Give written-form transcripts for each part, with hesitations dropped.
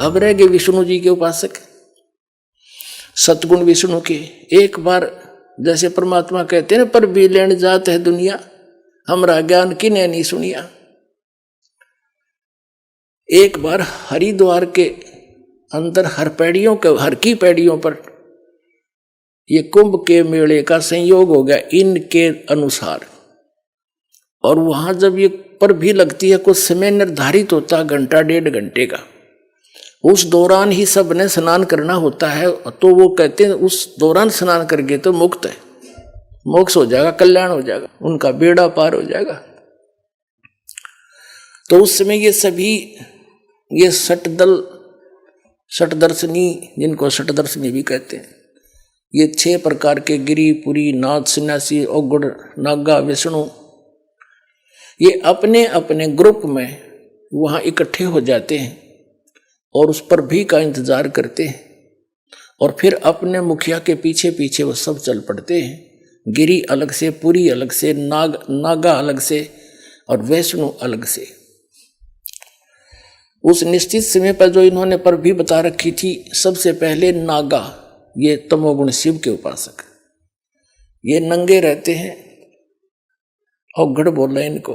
अब रह गए विष्णु जी के उपासक, सतगुण विष्णु के। एक बार जैसे परमात्मा कहते हैं पर भी लेन जात है दुनिया, हमरा ज्ञान किने नहीं सुनिया। एक बार हरिद्वार के अंदर हर की पैड़ियों पर ये कुंभ के मेले का संयोग हो गया इनके अनुसार, और वहां जब ये पर भी लगती है कुछ समय निर्धारित होता, घंटा 1.5 घंटे का, उस दौरान ही सब ने स्नान करना होता है। तो वो कहते हैं उस दौरान स्नान करके तो मुक्त है, मोक्ष हो जाएगा, कल्याण हो जाएगा, उनका बेड़ा पार हो जाएगा। तो उस समय ये सभी ये षटदर्शनी, जिनको षटदर्शनी भी कहते हैं, ये 6 प्रकार के गिरी पुरी नाथ सन्यासी औगुड़ नागा विष्णु, ये अपने अपने ग्रुप में वहाँ इकट्ठे हो जाते हैं और उस पर भी का इंतजार करते हैं, और फिर अपने मुखिया के पीछे पीछे वो सब चल पड़ते हैं। गिरी अलग से, पुरी अलग से, नागा अलग से और वैष्णु अलग से। उस निश्चित समय पर जो इन्होंने पर भी बता रखी थी, सबसे पहले नागा, ये तमोगुण शिव के उपासक, ये नंगे रहते हैं, औगड़ बोला इनको।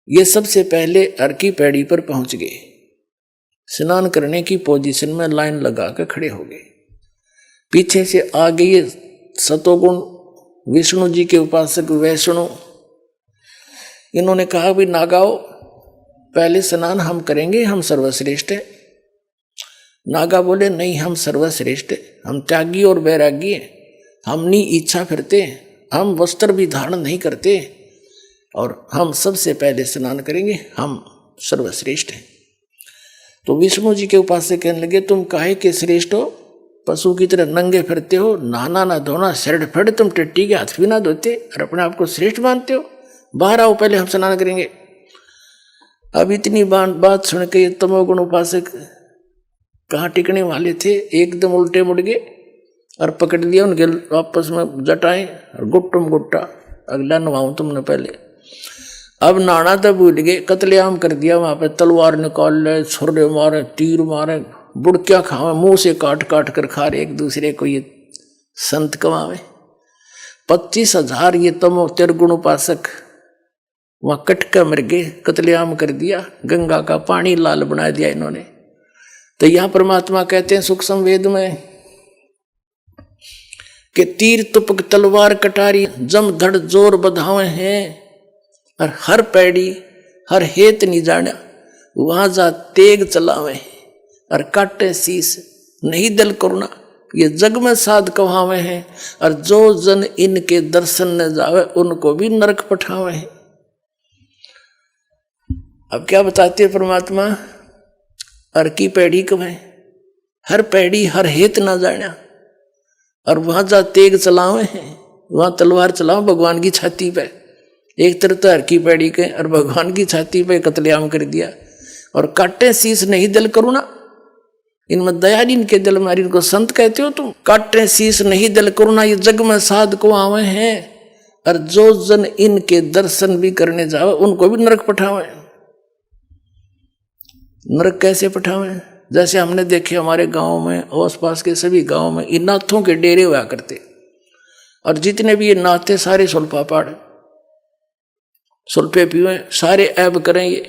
ये सबसे पहले अर्की पैड़ी पर पहुंच गए, स्नान करने की पोजीशन में लाइन लगा कर खड़े हो गए। पीछे से आ गए सतोगुण विष्णु जी के उपासक वैष्णु। इन्होंने कहा भी नागाओ, पहले स्नान हम करेंगे, हम सर्वश्रेष्ठ हैं। नागा बोले नहीं, हम सर्वश्रेष्ठ हैं, हम त्यागी और वैरागी हैं, हम नहीं इच्छा फिरते हैं, हम वस्त्र भी धारण नहीं करते और हम सबसे पहले स्नान करेंगे, हम सर्वश्रेष्ठ हैं। तो विष्णु जी के उपासक कहने लगे तुम काहे के श्रेष्ठ हो, पशु की तरह नंगे फिरते हो, नहाना ना धोना, सिर फड़, तुम टिट्टी के हाथ भी ना धोते और अपने आप को श्रेष्ठ मानते हो, बाहर आओ, पहले हम स्नान करेंगे। अब इतनी बात सुन के तमोगुण उपासक कहाँ टिकने वाले थे, एकदम उल्टे मुड़ गए और पकड़ लिया उनके आपस में जटाएं और गुट्टुम गुट्टा, अगला नवाऊं तुमने पहले। अब नाना तो भूल गए, कत्लेआम कर दिया वहां पे, तलवार निकाल ले, छुरे मारे, तीर मारे, बुड़कियां खावे, मुंह से काट काट कर खा रहे एक दूसरे को, ये संत कमावे। 25,000 ये तमो तिरगुण उपासक वहां कटका मर गए, कत्लेआम कर दिया, गंगा का पानी लाल बना दिया इन्होंने। तो यहां परमात्मा कहते हैं सूक्ष्म वेद में कि तीर तुपक तलवार कटारी जम धड़ जोर बधावे हैं, और हर पैड़ी हर हेत नहीं जाना, वहां जा तेग चलावे और काटे शीस नहीं दल करुणा, ये जग में साध कहावे हैं, और जो जन इनके दर्शन न जावे उनको भी नरक पठावे हैं। अब क्या बताते हैं परमात्मा, हर की पैड़ी कब है, हर पैड़ी हर हेत ना जाना, और वहां जा तेग चलावे हैं, वहां तलवार चलाओ भगवान की छाती पे। एक तरफ तो हर की पैड़ी के और भगवान की छाती पे कत्लेआम कर दिया, और काटे शीस नहीं दल करुणा, इनमें दया नहीं, इनके दिल में, इनको संत कहते हो तुम। काटे शीस नहीं दल करुणा, ये जग में साध को आवे हैं, और जो जन इनके दर्शन भी करने जावे उनको भी नरक पठावे। नरक कैसे पठावे? जैसे हमने देखे हमारे गांव में, आस पास के सभी गांव में इन नाथों के डेरे हुआ करते, और जितने भी ये नाथ थे सारे सुल्फा पाड़, सुल्फे पीवे, सारे ऐब करें ये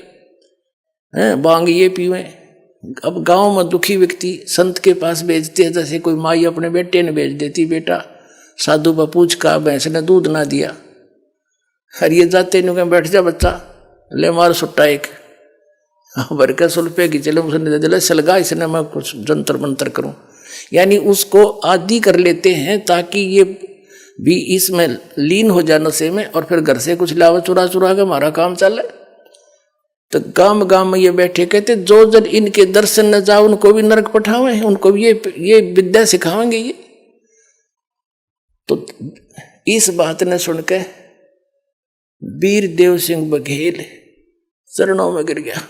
हैं, बांग ये पीवे। अब गांव में दुखी व्यक्ति संत के पास भेजते हैं, जैसे कोई माई अपने बेटे ने भेज देती, बेटा साधु पर पूछ का भैंस ने दूध ना दिया, हर ये जाते नहीं, बैठ जा बच्चा, ले मार सुट्टा एक भर के सुल्फे की, चले उसने दे दिला, सलगा इसने मैं कुछ जंतर मंतर करूं, यानी उसको आदि कर लेते हैं ताकि ये भी इसमें लीन हो जाए नशे में, और फिर घर से कुछ लावा चुरा चुरा के हमारा काम चले। तो गांव गांव में ये बैठे कहते जो जन इनके दर्शन न जाओ उनको भी नरक पठावे, उनको भी ये विद्या सिखावेंगे ये। तो इस बात ने सुनकर वीर देव सिंह बघेल चरणों में गिर गया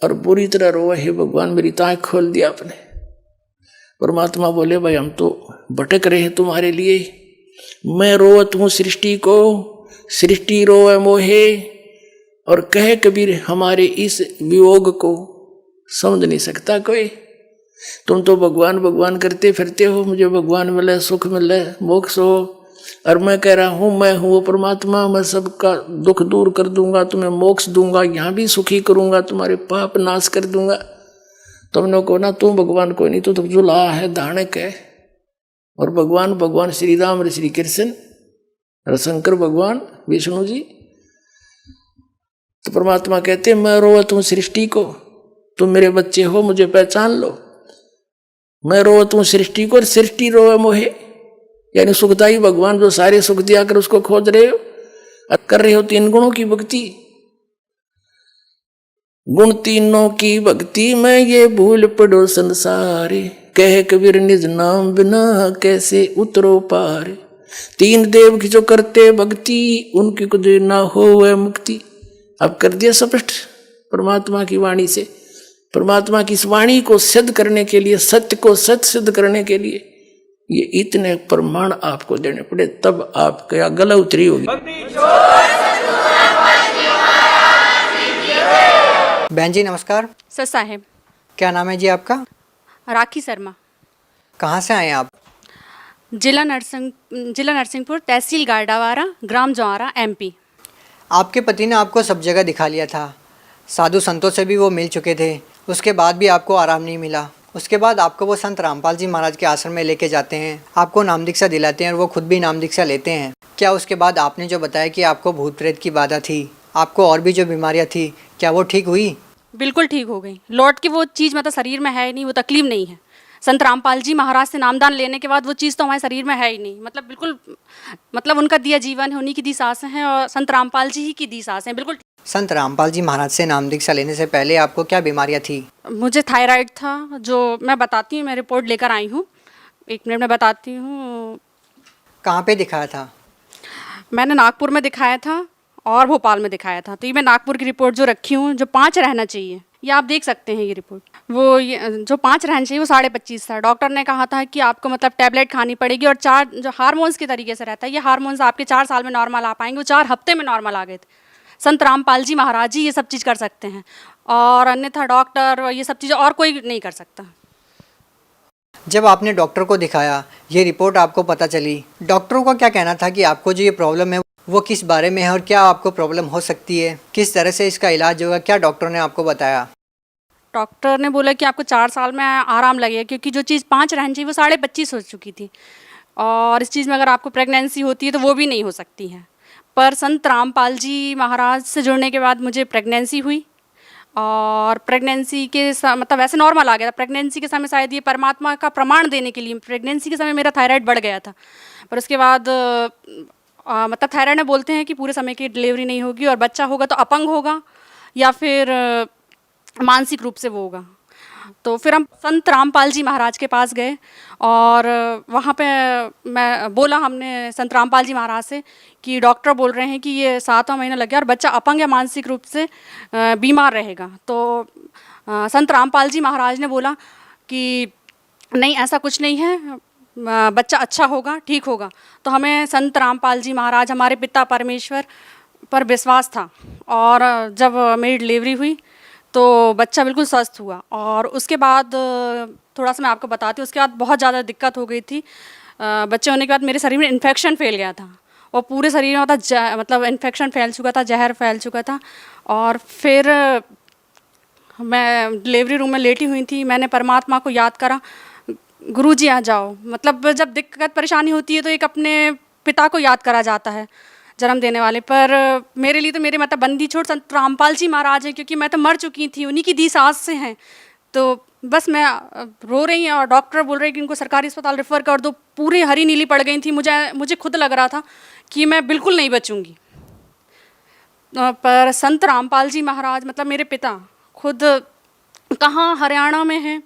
और बुरी तरह रोए, हे भगवान मेरी ताँख खोल दिया आपने। परमात्मा बोले भाई हम तो भटक रहे हैं तुम्हारे लिए, मैं रोवत हूँ सृष्टि को, सृष्टि रोवे मोहे, और कहे कबीर हमारे इस वियोग को, समझ नहीं सकता कोई। तुम तो भगवान भगवान करते फिरते हो, मुझे भगवान मिले, सुख मिले, मोक्ष हो, और मैं कह रहा हूं मैं हूं वो परमात्मा, मैं सबका दुख दूर कर दूंगा, तुम्हें मोक्ष दूंगा, यहां भी सुखी करूंगा, तुम्हारे पाप नाश कर दूंगा। तुमने को ना तू भगवान कोई नहीं, तू तो जुला है, दानक है। और भगवान भगवान श्री राम और श्री कृष्ण और शंकर भगवान विष्णु जी। तो परमात्मा कहते मैं रोवा तुम सृष्टि को, तुम मेरे बच्चे हो, मुझे पहचान लो। मैं रोवा तुम सृष्टि को और सृष्टि रोवे मोहे, यानी सुखदाई भगवान जो सारे सुख दिया कर उसको खोज रहे हो, कर रहे हो तीन गुणों की भक्ति। गुण तीनों की भक्ति में ये भूल पड़ो संसारे, कह कबीर निज नाम बिना कैसे उतरो पार। तीन देव की जो करते भक्ति, उनकी कुछ ना हो वह मुक्ति। अब कर दिया स्पष्ट परमात्मा की वाणी से। परमात्मा की इस वाणी को सिद्ध करने के लिए, सत्य को सत्य सिद्ध करने के लिए ये इतने प्रमाण आपको देने पड़े, तब आप क्या गला उतरी होगी। बहन जी नमस्कार। सर साहेब। क्या नाम है जी आपका? राखी शर्मा। कहाँ से आए आप? जिला नरसिंहपुर, तहसील गारडावारा, ग्राम जवारा, MP। आपके पति ने आपको सब जगह दिखा लिया था, साधु संतों से भी वो मिल चुके थे, उसके बाद भी आपको आराम नहीं मिला। उसके बाद आपको वो संत रामपाल जी महाराज के आश्रम में लेके जाते हैं, आपको नाम दीक्षा दिलाते हैं और वो खुद भी नाम दीक्षा लेते हैं। क्या उसके बाद आपने जो बताया कि आपको भूत प्रेत की बाधा थी, आपको और भी जो बीमारियां थी, क्या वो ठीक हुई? बिल्कुल ठीक हो गई। लौट के वो चीज़ मतलब शरीर में है ही नहीं, वो तकलीफ नहीं है। संत रामपाल जी महाराज से नामदान लेने के बाद वो चीज़ तो हमारे शरीर में है ही नहीं। मतलब बिल्कुल, मतलब उनका दिया जीवन है, उन्हीं की दी सांसें हैं और संत रामपाल जी ही की दी सांसें हैं। बिल्कुल। संत रामपाल जी महाराज से नाम दीक्षा लेने से पहले आपको क्या बीमारियां थी? मुझे थायराइड था, जो मैं बताती हूँ, मैं रिपोर्ट लेकर आई हूँ, 1 मिनट में बताती हूँ। कहाँ पे दिखाया था? मैंने नागपुर में दिखाया था और भोपाल में दिखाया था। तो ये मैं नागपुर की रिपोर्ट जो रखी हूँ, जो 5 रहना चाहिए, ये आप देख सकते हैं। ये रिपोर्ट वो ये जो 5 रहना चाहिए वो 25.5 था। डॉक्टर ने कहा था कि आपको मतलब टैबलेट खानी पड़ेगी, और 4 जो हार्मोन्स के तरीके से रहता है, ये हार्मोन्स आपके 4 साल में नॉर्मल आ पाएंगे, वो 4 हफ्ते में नॉर्मल आ गए थे। संत रामपाल जी महाराज जी ये सब चीज़ कर सकते हैं, और अन्यथा डॉक्टर ये सब चीज़ें और कोई नहीं कर सकता। जब आपने डॉक्टर को दिखाया, ये रिपोर्ट आपको पता चली, डॉक्टरों का क्या कहना था कि आपको जो ये प्रॉब्लम है वो किस बारे में है और क्या आपको प्रॉब्लम हो सकती है, किस तरह से इसका इलाज होगा, क्या डॉक्टर ने आपको बताया? डॉक्टर ने बोला कि आपको 4 साल में आराम लगेगा, क्योंकि जो चीज़ 5 रहनी चाहिए वो 25.5 हो चुकी थी, और इस चीज़ में अगर आपको प्रेगनेंसी होती है तो वो भी नहीं हो सकती है। पर संत रामपाल जी महाराज से जुड़ने के बाद मुझे प्रेगनेंसी हुई, और प्रेगनेंसी के मतलब वैसे नॉर्मल आ गया था। प्रेगनेंसी के समय शायद ये परमात्मा का प्रमाण देने के लिए, प्रेगनेंसी के समय मेरा थायराइड बढ़ गया था, पर उसके बाद मतलब थायराइड में बोलते हैं कि पूरे समय की डिलीवरी नहीं होगी, और बच्चा होगा तो अपंग होगा या फिर मानसिक रूप से वो होगा। तो फिर हम संत रामपाल जी महाराज के पास गए, और वहाँ पे मैं बोला हमने संत रामपाल जी महाराज से कि डॉक्टर बोल रहे हैं कि ये 7वां महीना लग गया और बच्चा अपंग या मानसिक रूप से बीमार रहेगा। तो संत रामपाल जी महाराज ने बोला कि नहीं, ऐसा कुछ नहीं है, बच्चा अच्छा होगा, ठीक होगा। तो हमें संत रामपाल जी महाराज, हमारे पिता परमेश्वर पर विश्वास था, और जब मेरी डिलीवरी हुई तो बच्चा बिल्कुल स्वस्थ हुआ। और उसके बाद थोड़ा सा मैं आपको बताती हूँ, उसके बाद बहुत ज़्यादा दिक्कत हो गई थी। बच्चे होने के बाद मेरे शरीर में इन्फेक्शन फैल गया था, और पूरे शरीर में मतलब इन्फेक्शन फैल चुका था, जहर फैल चुका था। और फिर मैं डिलीवरी रूम में लेटी हुई थी, मैंने परमात्मा को याद करा, गुरुजी आ जाओ। मतलब जब दिक्कत परेशानी होती है तो एक अपने पिता को याद करा जाता है, जन्म देने वाले। पर मेरे लिए तो मेरे मतलब बंदी छोड़ संत रामपाल जी महाराज हैं, क्योंकि मैं तो मर चुकी थी, उन्हीं की दी सांस से हैं। तो बस मैं रो रही हैं, और डॉक्टर बोल रहे हैं कि इनको सरकारी अस्पताल रेफ़र कर दो। पूरी हरी नीली पड़ गई थी, मुझे खुद लग रहा था कि मैं बिल्कुल नहीं बचूंगी। पर संत रामपाल जी महाराज मतलब मेरे पिता खुद कहाँ हरियाणा में हैं,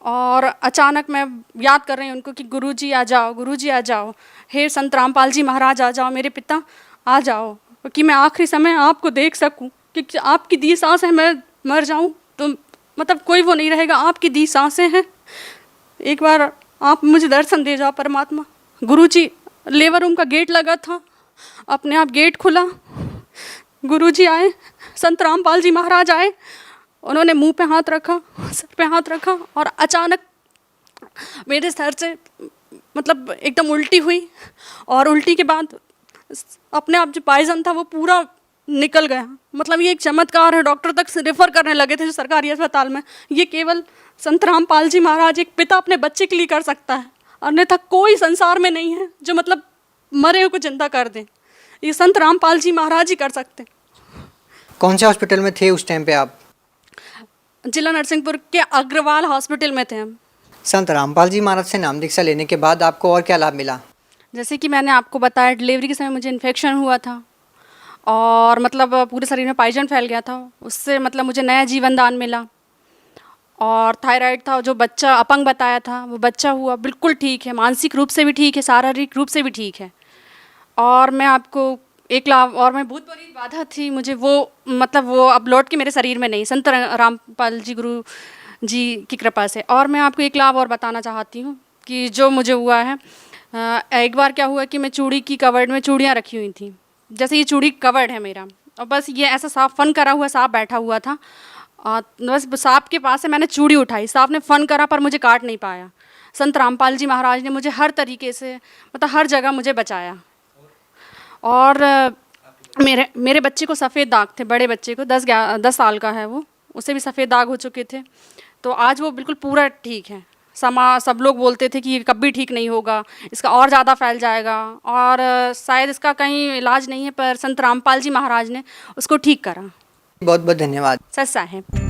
और अचानक मैं याद कर रही हूँ उनको कि गुरुजी आ जाओ, गुरुजी आ जाओ, हे संत रामपाल जी महाराज आ जाओ, मेरे पिता आ जाओ, कि मैं आखिरी समय आपको देख सकूं, क्योंकि आपकी दी सांसें हैं, मैं मर जाऊं तो मतलब कोई वो नहीं रहेगा, आपकी दी सांसें हैं, एक बार आप मुझे दर्शन दे जाओ परमात्मा। गुरुजी, लेबर रूम का गेट लगा था, अपने आप गेट खुला, गुरुजी आए, संत रामपाल जी महाराज आए, उन्होंने मुंह पे हाथ रखा, सर पे हाथ रखा और अचानक मेरे सर से मतलब एकदम उल्टी हुई और उल्टी के बाद अपने आप जो पॉइजन था वो पूरा निकल गया। मतलब ये एक चमत्कार है, डॉक्टर तक से रेफ़र करने लगे थे जो सरकारी अस्पताल में। ये केवल संत रामपाल जी महाराज, एक पिता अपने बच्चे के लिए कर सकता है, अन्यथा कोई संसार में नहीं है जो मतलब मरे हुए को जिंदा कर दें। ये संत रामपाल जी महाराज ही कर सकते। कौन से हॉस्पिटल में थे उस टाइम पे आप? जिला नरसिंहपुर के अग्रवाल हॉस्पिटल में थे हम। संत रामपाल जी महाराज से नाम दीक्षा लेने के बाद आपको और क्या लाभ मिला? जैसे कि मैंने आपको बताया, डिलीवरी के समय मुझे इन्फेक्शन हुआ था और मतलब पूरे शरीर में पॉइजन फैल गया था। उससे मतलब मुझे नया जीवन दान मिला। और थायराइड था, जो बच्चा अपंग बताया था वो बच्चा हुआ, बिल्कुल ठीक है, मानसिक रूप से भी ठीक है, शारीरिक रूप से भी ठीक है। और मैं आपको एक लाभ और, मैं बहुत बड़ी बाधा थी मुझे, वो मतलब वो अब लौट के मेरे शरीर में नहीं, संत रामपाल जी गुरु जी की कृपा से। और मैं आपको एक लाभ और बताना चाहती हूँ कि जो मुझे हुआ है, एक बार क्या हुआ कि मैं चूड़ी की कवर्ड में चूड़ियाँ रखी हुई थी। जैसे ये चूड़ी कवर्ड है मेरा, और बस ये ऐसा सांप फन करा हुआ सांप बैठा हुआ था, बस सांप के पास से मैंने चूड़ी उठाई, सांप ने फन करा पर मुझे काट नहीं पाया। संत रामपाल जी महाराज ने मुझे हर तरीके से मतलब हर जगह मुझे बचाया। और मेरे बच्चे को सफ़ेद दाग थे, बड़े बच्चे को 10 साल का है वो, उसे भी सफ़ेद दाग हो चुके थे। तो आज वो बिल्कुल पूरा ठीक है। सब लोग बोलते थे कि ये कभी ठीक नहीं होगा, इसका और ज़्यादा फैल जाएगा और शायद इसका कहीं इलाज नहीं है, पर संत रामपाल जी महाराज ने उसको ठीक करा। बहुत बहुत धन्यवाद। सच साहेब।